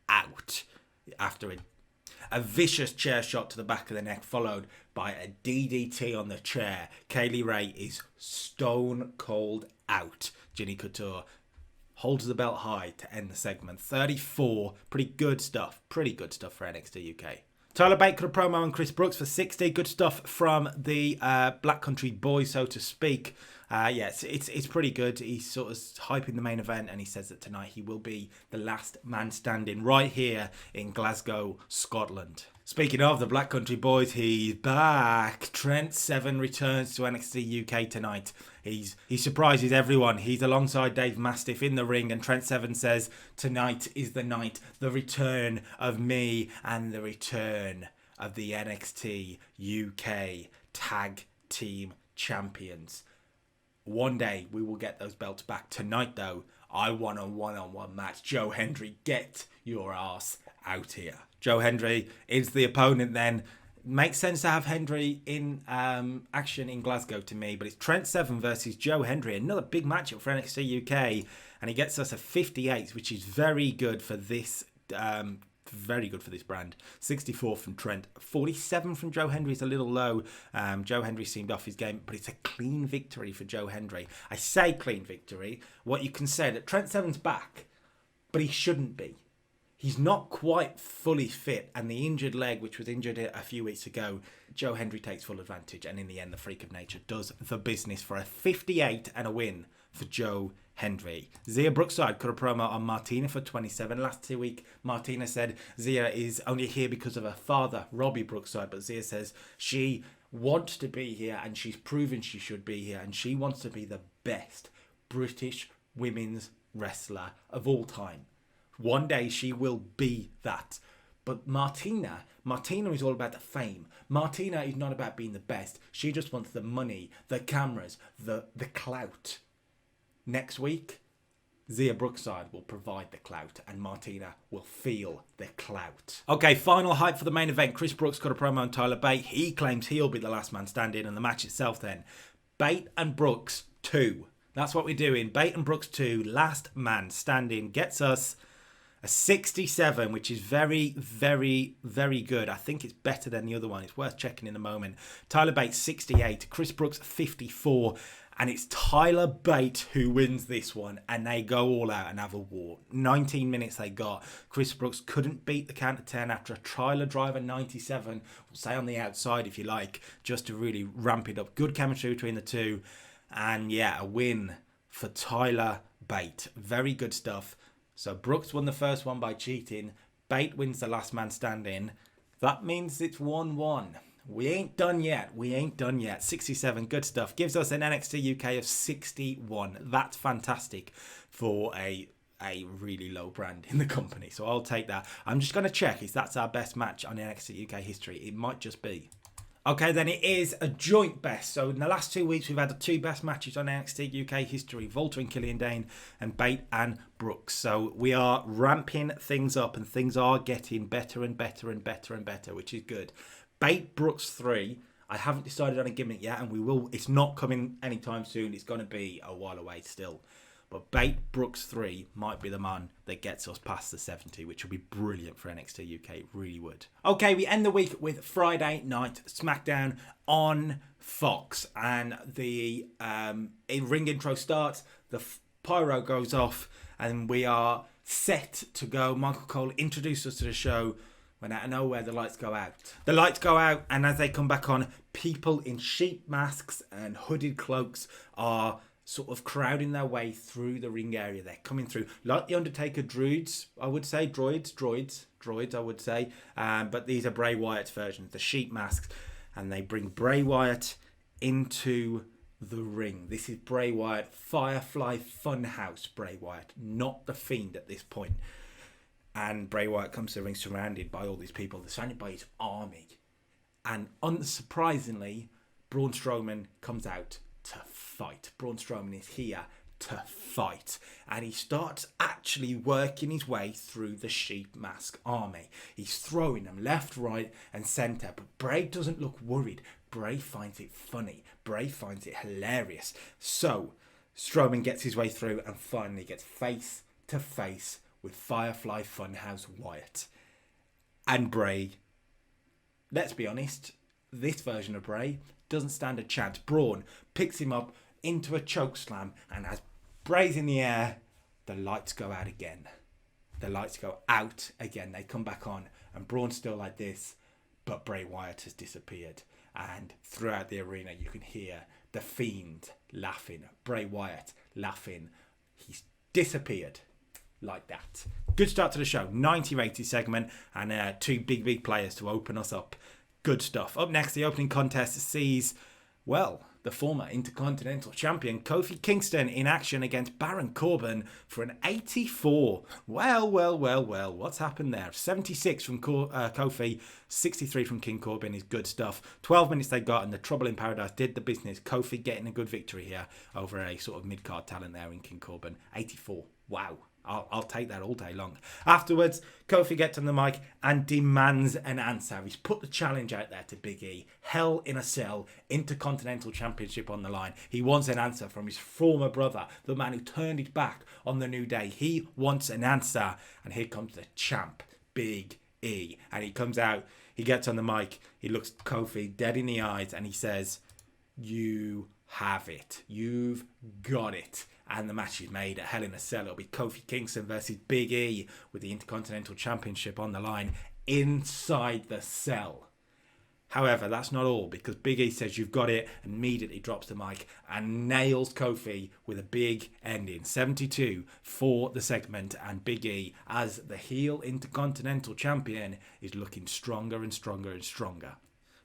out after it. A vicious chair shot to the back of the neck followed by a DDT on the chair. Kaylee Ray is stone cold out. Ginny Couture holds the belt high to end the segment. 34. Pretty good stuff. Pretty good stuff for NXT UK. Tyler Bate cut a promo on Chris Brooks for 60. Good stuff from the Black Country boys, so to speak. It's pretty good. He's sort of hyping the main event, and he says that tonight he will be the last man standing right here in Glasgow, Scotland. Speaking of the Black Country boys, he's back. Trent Seven returns to NXT UK tonight. He surprises everyone. He's alongside Dave Mastiff in the ring, and Trent Seven says, "Tonight is the night, the return of me and the return of the NXT UK Tag Team Champions. One day we will get those belts back. Tonight, though, I want a one-on-one match. Joe Hendry, get your ass out here." Joe Hendry is the opponent then. Makes sense to have Hendry in action in Glasgow to me, but it's Trent Seven versus Joe Hendry. Another big matchup for NXT UK, and he gets us a 58, which is very good for this brand. 64 from Trent, 47 from Joe Hendry is a little low. Joe Hendry seemed off his game, but it's a clean victory for Joe Hendry. I say clean victory. What you can say that Trent Seven's back, but he shouldn't be. He's not quite fully fit, and the injured leg, which was injured a few weeks ago, Joe Hendry takes full advantage, and in the end, the Freak of Nature does the business for a 58 and a win for Joe Hendry. Zia Brookside cut a promo on Martina for 27. Last 2 weeks, Martina said Zia is only here because of her father, Robbie Brookside, but Zia says she wants to be here, and she's proven she should be here, and she wants to be the best British women's wrestler of all time. One day she will be that. But Martina is all about the fame. Martina is not about being the best. She just wants the money, the cameras, the clout. Next week, Zia Brookside will provide the clout and Martina will feel the clout. Okay, final hype for the main event. Chris Brooks got a promo on Tyler Bate. He claims he'll be the last man standing, and the match itself then. Bate and Brooks 2. That's what we're doing. Bate and Brooks 2, last man standing, gets us a 67, which is very, very, very good. I think it's better than the other one. It's worth checking in a moment. Tyler Bate 68, Chris Brooks 54, and it's Tyler Bate who wins this one, and they go all out and have a war. 19 minutes they got. Chris Brooks couldn't beat the count of 10 after a trialer driver 97, say on the outside if you like, just to really ramp it up. Good chemistry between the two, and yeah, a win for Tyler Bate. Very good stuff. So Brooks won the first one by cheating. Bate wins the last man standing. That means it's 1-1. We ain't done yet. 67, good stuff. Gives us an NXT UK of 61. That's fantastic for a really low brand in the company. So I'll take that. I'm just going to check if that's our best match on NXT UK history. It might just be. Okay, then it is a joint best. So in the last 2 weeks, we've had the two best matches on NXT UK history. Volta and Killian Dane and Bate and Brooks. So we are ramping things up and things are getting better and better and better and better, which is good. Bate Brooks 3. I haven't decided on a gimmick yet, and we will. It's not coming anytime soon. It's going to be a while away still. But Bate Brooks 3 might be the man that gets us past the 70, which would be brilliant for NXT UK. It really would. Okay, we end the week with Friday Night Smackdown on Fox. And the ring intro starts, the pyro goes off, and we are set to go. Michael Cole introduced us to the show when out of nowhere the lights go out. The lights go out, and as they come back on, people in sheep masks and hooded cloaks are sort of crowding their way through the ring area. They're coming through like the Undertaker droids, I would say. Droids, I would say. But these are Bray Wyatt's versions, the sheep masks. And they bring Bray Wyatt into the ring. This is Bray Wyatt, Firefly Funhouse Bray Wyatt, not The Fiend at this point. And Bray Wyatt comes to the ring surrounded by all these people. They're surrounded by his army. And unsurprisingly, Braun Strowman comes out to fight. Braun Strowman is here to fight. And he starts actually working his way through the sheep mask army. He's throwing them left, right and centre. But Bray doesn't look worried. Bray finds it funny. Bray finds it hilarious. So Strowman gets his way through and finally gets face to face with Firefly Funhouse Wyatt. And Bray, let's be honest, this version of Bray doesn't stand a chance. Braun picks him up into a choke slam, and as Bray's in the air, the lights go out again. The lights go out again. They come back on, and Braun's still like this, but Bray Wyatt has disappeared. And throughout the arena, you can hear the Fiend laughing, Bray Wyatt laughing. He's disappeared. Like that. Good start to the show. 90-80 segment and two big players to open us up. Good stuff. Up next, the opening contest sees, well, the former Intercontinental Champion Kofi Kingston in action against Baron Corbin for an 84. Well, what's happened there? 76 from Kofi, 63 from King Corbin is good stuff. 12 minutes they got, and the Trouble in Paradise did the business. Kofi getting a good victory here over a sort of mid-card talent there in King Corbin. 84. Wow. I'll take that all day long. Afterwards, Kofi gets on the mic and demands an answer. He's put the challenge out there to Big E. Hell in a Cell, Intercontinental Championship on the line. He wants an answer from his former brother, the man who turned his back on the New Day. He wants an answer. And here comes the champ, Big E. And he comes out, he gets on the mic, he looks Kofi dead in the eyes, and he says, "You have it. You've got it." And the match is made at Hell in a Cell. It'll be Kofi Kingston versus Big E with the Intercontinental Championship on the line inside the cell. However, that's not all, because Big E says you've got it and immediately drops the mic and nails Kofi with a big ending. 72 for the segment, and Big E, as the heel Intercontinental Champion, is looking stronger and stronger and stronger.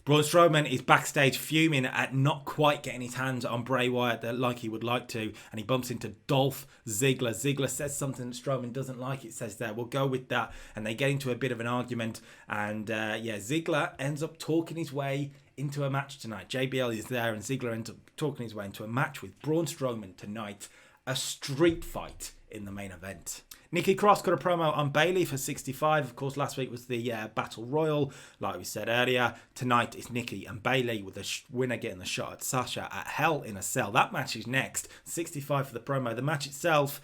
Braun Strowman is backstage fuming at not quite getting his hands on Bray Wyatt like he would like to, and he bumps into Dolph Ziggler. Ziggler says something that Strowman doesn't like, it says there. We'll go with that, and they get into a bit of an argument, and Ziggler ends up talking his way into a match tonight. JBL is there, and Ziggler ends up talking his way into a match with Braun Strowman tonight. A street fight in the main event. Nikki Cross got a promo on Bayley for 65. Of course, last week was the Battle Royal, like we said earlier. Tonight is Nikki and Bayley, with the winner getting the shot at Sasha at Hell in a Cell. That match is next. 65 for the promo. The match itself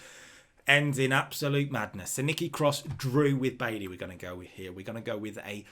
ends in absolute madness. So Nikki Cross drew with Bayley. We're going to go with here. We're going to go with a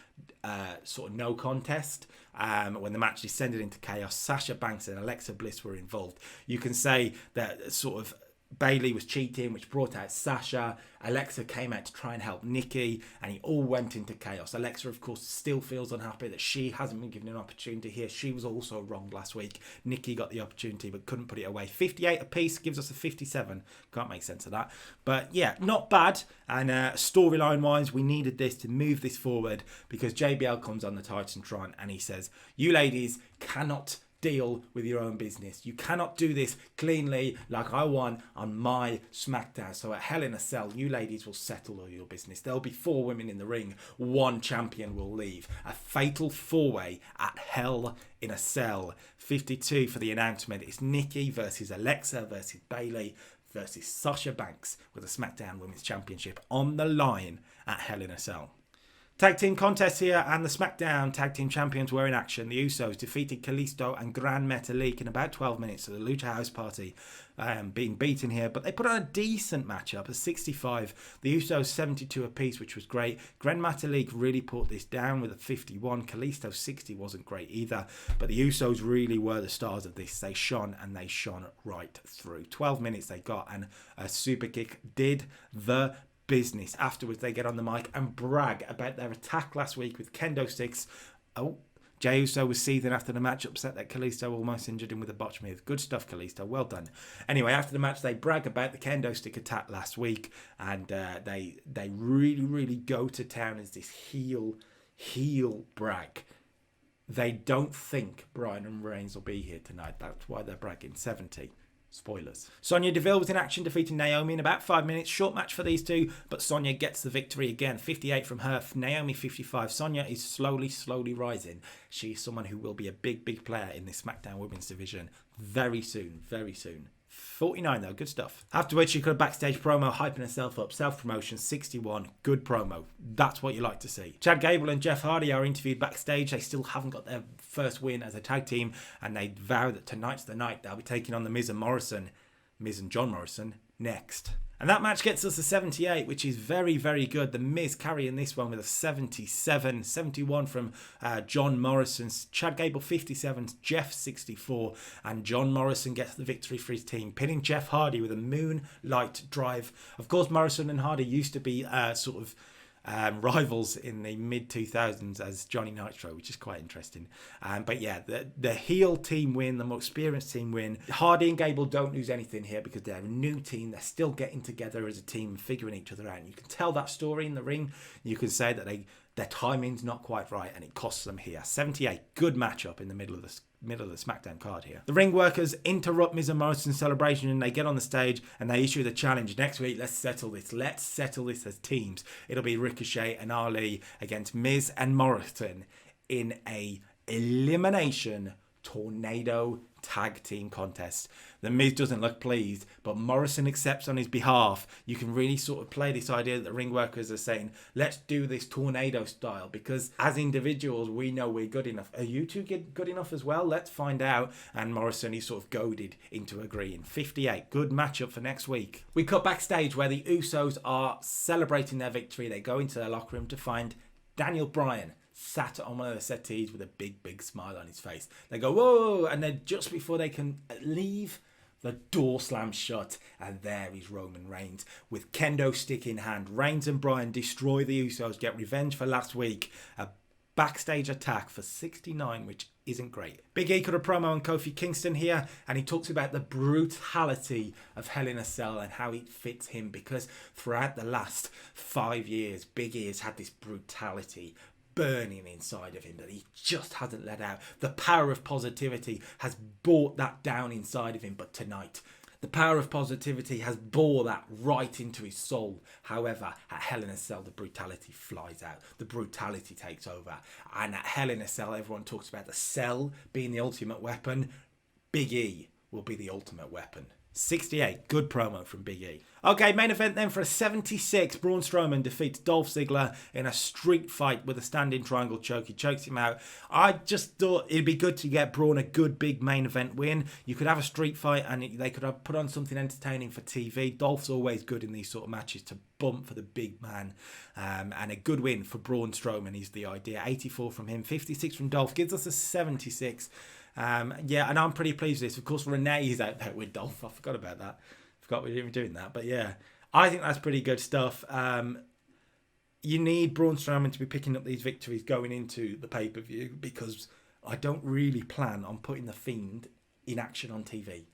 sort of no contest. When the match descended into chaos, Sasha Banks and Alexa Bliss were involved. You can say that sort of Bayley was cheating, which brought out Sasha. Alexa came out to try and help Nikki, and it all went into chaos. Alexa, of course, still feels unhappy that she hasn't been given an opportunity here. She was also wronged last week. Nikki got the opportunity but couldn't put it away. 58 apiece gives us a 57. Can't make sense of that. But yeah, not bad. And storyline-wise, we needed this to move this forward, because JBL comes on the Titantron and he says, "You ladies cannot deal with your own business. You cannot do this cleanly like I want on my Smackdown. So at Hell in a Cell, you ladies will settle all your business. There'll be 4 women in the ring. 1 champion will leave. A fatal 4-way at Hell in a Cell." 52 for the announcement. It's Nikki versus Alexa versus Bayley versus Sasha Banks with a Smackdown Women's Championship on the line at Hell in a Cell. Tag team contest here, and the Smackdown tag team champions were in action. The Usos defeated Kalisto and Gran Metalik in about 12 minutes, so the Lucha House Party being beaten here, but they put on a decent matchup, a 65. The Usos 72 apiece, which was great. Gran Metalik really put this down with a 51. Kalisto 60 wasn't great either, but the Usos really were the stars of this. They shone, and they shone right through. 12 minutes they got, and a super kick did the business. Afterwards, they get on the mic and brag about their attack last week with kendo sticks. Oh, Jey Uso was seething after the match, upset that Kalisto almost injured him with a botch move. Good stuff, Kalisto. Well done. Anyway, after the match, they brag about the kendo stick attack last week, and they really go to town as this heel brag. They don't think Bryan and Reigns will be here tonight. That's why they're bragging. 70. Spoilers. Sonya Deville was in action, defeating Naomi in about 5 minutes. Short match for these two, but Sonya gets the victory again. 58 from her, Naomi 55. Sonya is slowly rising. She's someone who will be a big player in this SmackDown Women's division very soon. 49 though, good stuff. Afterwards, she got a backstage promo hyping herself up. Self-promotion, 61, good promo. That's what you like to see. Chad Gable and Jeff Hardy are interviewed backstage. They still haven't got their first win as a tag team, and they vow that tonight's the night they'll be taking on the Miz and John Morrison next. And that match gets us a 78, which is very good. The Miz carrying this one with a 77, 71 from John Morrison. Chad Gable 57, Jeff 64, and John Morrison gets the victory for his team, pinning Jeff Hardy with a moonlight drive. Of course, Morrison and Hardy used to be rivals in the mid-2000s as Johnny Nitro, which is quite interesting. But yeah, the heel team win, the more experienced team win. Hardy and Gable don't lose anything here because they're a new team. They're still getting together as a team and figuring each other out. And you can tell that story in the ring. You can say that their timing's not quite right, and it costs them here. 78, good matchup in the middle of the SmackDown card here. The ring workers interrupt Miz and Morrison's celebration, and they get on the stage and they issue the challenge. Next week, let's settle this as teams. It'll be Ricochet and Ali against Miz and Morrison in a elimination tornado tag team contest. The Miz doesn't look pleased, but Morrison accepts on his behalf. You can really sort of play this idea that the ring workers are saying, let's do this tornado style, because as individuals we know we're good enough. Are you two good enough as well? Let's find out. And Morrison is sort of goaded into agreeing. 58, good matchup for next week. We cut backstage where the Usos are celebrating their victory. They go into their locker room to find Daniel Bryan sat on one of the settees with a big smile on his face. They go, whoa, and then just before they can leave, the door slams shut, and there is Roman Reigns with kendo stick in hand. Reigns and Bryan destroy the Usos, get revenge for last week. A backstage attack for 69, which isn't great. Big E cut a promo on Kofi Kingston here, and he talks about the brutality of Hell in a Cell and how it fits him, because throughout the last 5 years, Big E has had this brutality burning inside of him that he just hasn't let out. The power of positivity has brought that down inside of him, but tonight the power of positivity has bore that right into his soul. However, at Hell in a Cell, the brutality flies out. The brutality takes over. And at Hell in a Cell, everyone talks about the cell being the ultimate weapon. Big E will be the ultimate weapon. 68, good promo from Big E. Okay, main event then for a 76. Braun Strowman defeats Dolph Ziggler in a street fight with a standing triangle choke. He chokes him out. I just thought it'd be good to get Braun a good big main event win. You could have a street fight and they could have put on something entertaining for TV. Dolph's always good in these sort of matches to bump for the big man. And a good win for Braun Strowman is the idea. 84 from him, 56 from Dolph. Gives us a 76. Yeah, and I'm pretty pleased with this. Of course, Renee is out there with Dolph. I forgot about that. Forgot we were doing that. But yeah, I think that's pretty good stuff. You need Braun Strowman to be picking up these victories going into the pay-per-view, because I don't really plan on putting The Fiend in action on TV.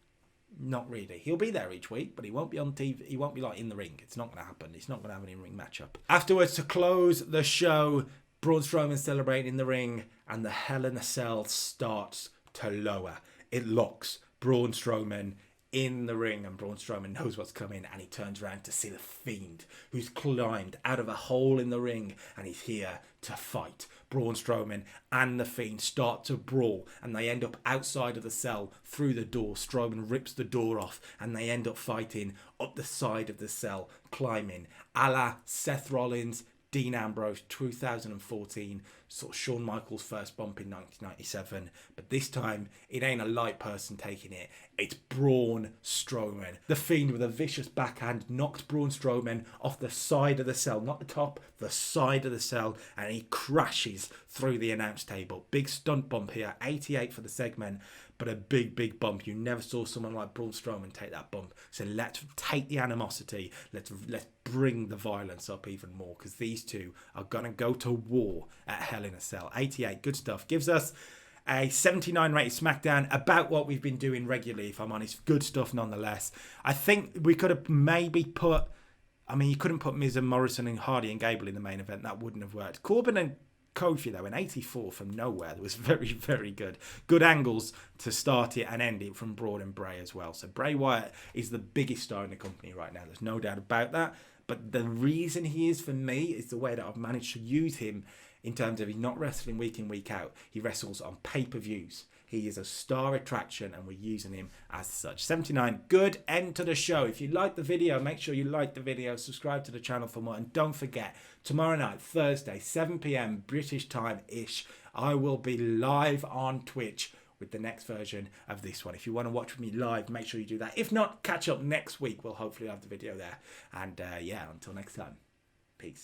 Not really. He'll be there each week, but he won't be on TV. He won't be like in the ring. It's not going to happen. It's not going to have an in-ring matchup. Afterwards, to close the show, Braun Strowman celebrating in the ring, and the Hell in a Cell starts to lower. It locks Braun Strowman in the ring, and Braun Strowman knows what's coming, and he turns around to see the Fiend, who's climbed out of a hole in the ring, and he's here to fight. Braun Strowman and the Fiend start to brawl, and they end up outside of the cell through the door. Strowman rips the door off, and they end up fighting up the side of the cell, climbing, a la Seth Rollins, Dean Ambrose 2014, sort of Shawn Michaels' first bump in 1997, but this time it ain't a light person taking it, it's Braun Strowman. The Fiend with a vicious backhand knocked Braun Strowman off the side of the cell, not the top, the side of the cell, and he crashes through the announce table. Big stunt bump here, 88 for the segment, but a big bump. You never saw someone like Braun Strowman take that bump. So let's take the animosity, let's bring the violence up even more, because these two are gonna go to war at Hell in a Cell. 88, good stuff. Gives us a 79 rated Smackdown, about what we've been doing regularly, if I'm honest. Good stuff nonetheless. I think we could have maybe put, I mean, you couldn't put Miz and Morrison and Hardy and Gable in the main event. That wouldn't have worked. Corbin and Kofi, though, in 84 from nowhere, that was very good. Good angles to start it and end it from Braun and Bray as well. So Bray Wyatt is the biggest star in the company right now. There's no doubt about that. But the reason he is for me is the way that I've managed to use him in terms of he's not wrestling week in, week out. He wrestles on pay-per-views. He is a star attraction, and we're using him as such. 79, good end to the show. If you like the video, make sure you like the video, subscribe to the channel for more, and don't forget, tomorrow night, Thursday, 7 p.m. British time-ish, I will be live on Twitch with the next version of this one. If you want to watch with me live, make sure you do that. If not, catch up next week. We'll hopefully have the video there. And yeah, until next time, peace.